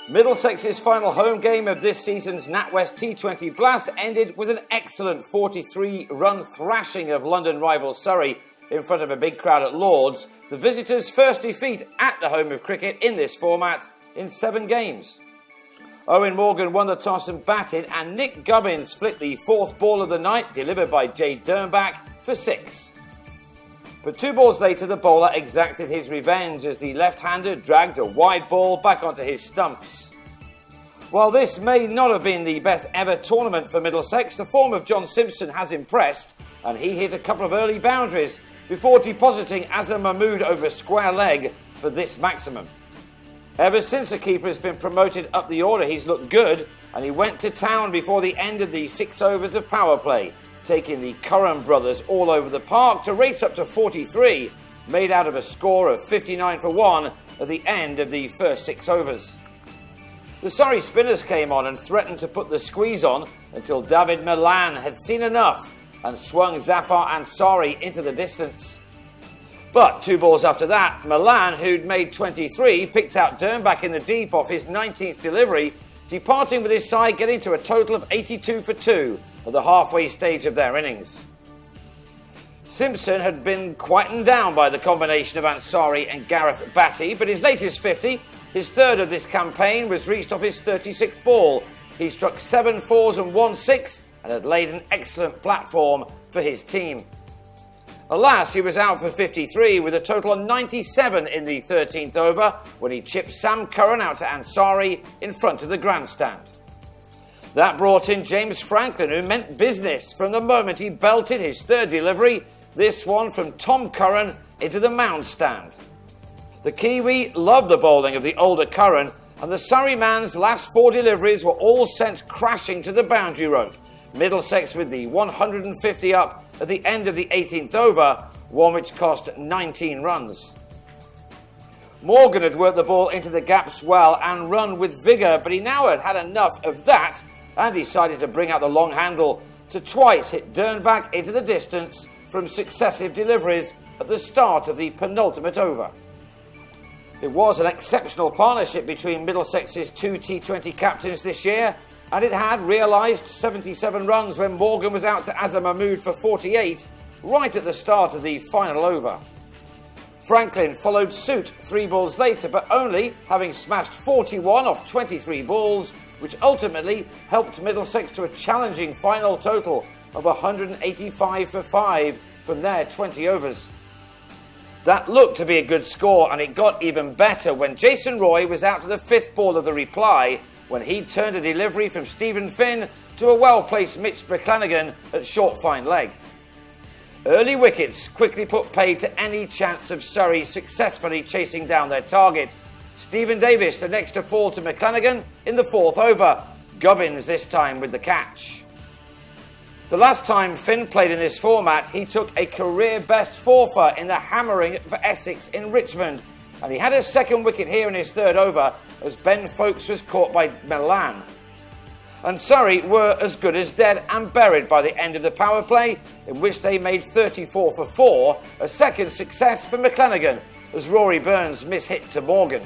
Middlesex's final home game of this season's NatWest T20 Blast ended with an excellent 43-run thrashing of London rival Surrey in front of a big crowd at Lord's, the visitors' first defeat at the home of cricket in this format in 7 games. Owen Morgan won the toss and batted, and Nick Gubbins flicked the 4th ball of the night, delivered by Jay Dernbach, for 6. But 2 balls later, the bowler exacted his revenge as the left-hander dragged a wide ball back onto his stumps. While this may not have been the best ever tournament for Middlesex, the form of John Simpson has impressed, and he hit a couple of early boundaries before depositing Azhar Mahmood over square leg for this maximum. Ever since the keeper has been promoted up the order, he's looked good, and he went to town before the end of the 6 overs of power play, taking the Curran brothers all over the park to race up to 43, made out of a score of 59 for 1 at the end of the first 6 overs. The Surrey spinners came on and threatened to put the squeeze on until David Milan had seen enough and swung Zafar Ansari into the distance. But 2 balls after that, Milan, who'd made 23, picked out Dernbach in the deep off his 19th delivery, departing with his side getting to a total of 82 for 2 at the halfway stage of their innings. Simpson had been quietened down by the combination of Ansari and Gareth Batty, but his latest 50, his 3rd of this campaign, was reached off his 36th ball. He struck 7 fours and 1 6 and had laid an excellent platform for his team. Alas, he was out for 53 with a total of 97 in the 13th over when he chipped Sam Curran out to Ansari in front of the grandstand. That brought in James Franklin, who meant business from the moment he belted his 3rd delivery, this one from Tom Curran, into the mound stand. The Kiwi loved the bowling of the older Curran, and the Surrey man's last 4 deliveries were all sent crashing to the boundary rope, Middlesex with the 150 up at the end of the 18th over, one which cost 19 runs. Morgan had worked the ball into the gaps well and run with vigour, but he now had had enough of that and decided to bring out the long handle to twice hit Dernbach into the distance from successive deliveries at the start of the penultimate over. It was an exceptional partnership between Middlesex's 2 T20 captains this year, and it had realised 77 runs when Morgan was out to Azhar Mahmood for 48, right at the start of the final over. Franklin followed suit 3 balls later, but only having smashed 41 off 23 balls, which ultimately helped Middlesex to a challenging final total of 185 for 5 from their 20 overs. That looked to be a good score, and it got even better when Jason Roy was out to the 5th ball of the reply, when he turned a delivery from Stephen Finn to a well-placed Mitch McClanagan at short fine leg. Early wickets quickly put paid to any chance of Surrey successfully chasing down their target. Stephen Davis the next to fall to McClanagan in the 4th over, Gubbins this time with the catch. The last time Finn played in this format, he took a career-best 4-for in the hammering for Essex in Richmond, and he had a 2nd wicket here in his 3rd over as Ben Foakes was caught by Milan. And Surrey were as good as dead and buried by the end of the power play, in which they made 34 for 4, a 2nd success for McClanagan as Rory Burns mishit to Morgan.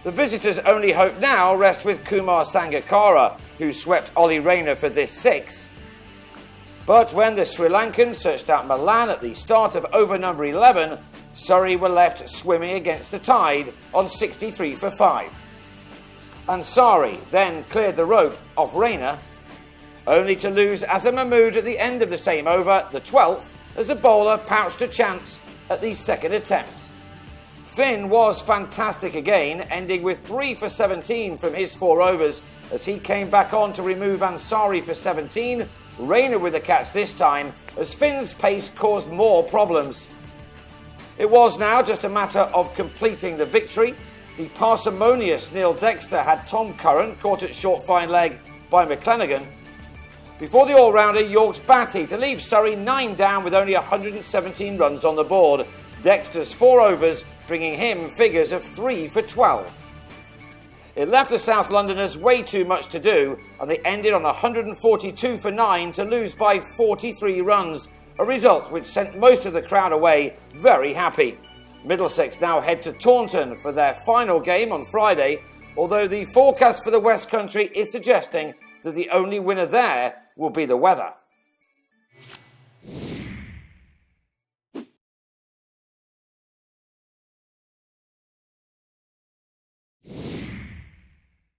The visitors' only hope now rests with Kumar Sangakkara, who swept Ollie Rayner for this 6. But when the Sri Lankans searched out Milan at the start of over number 11, Surrey were left swimming against the tide on 63 for 5. Ansari then cleared the rope off Rayner, only to lose Azhar Mahmood at the end of the same over, the 12th, as the bowler pounced a chance at the 2nd attempt. Finn was fantastic again, ending with 3 for 17 from his 4 overs as he came back on to remove Ansari for 17, Rayner with the catch this time, as Finn's pace caused more problems. It was now just a matter of completing the victory. The parsimonious Neil Dexter had Tom Curran caught at short fine leg by McClanagan, before the all-rounder yorked Batty to leave Surrey 9 down with only 117 runs on the board. Dexter's 4 overs bringing him figures of 3 for 12. It left the South Londoners way too much to do, and they ended on 142 for 9 to lose by 43 runs, a result which sent most of the crowd away very happy. Middlesex now head to Taunton for their final game on Friday, although the forecast for the West Country is suggesting that the only winner there will be the weather.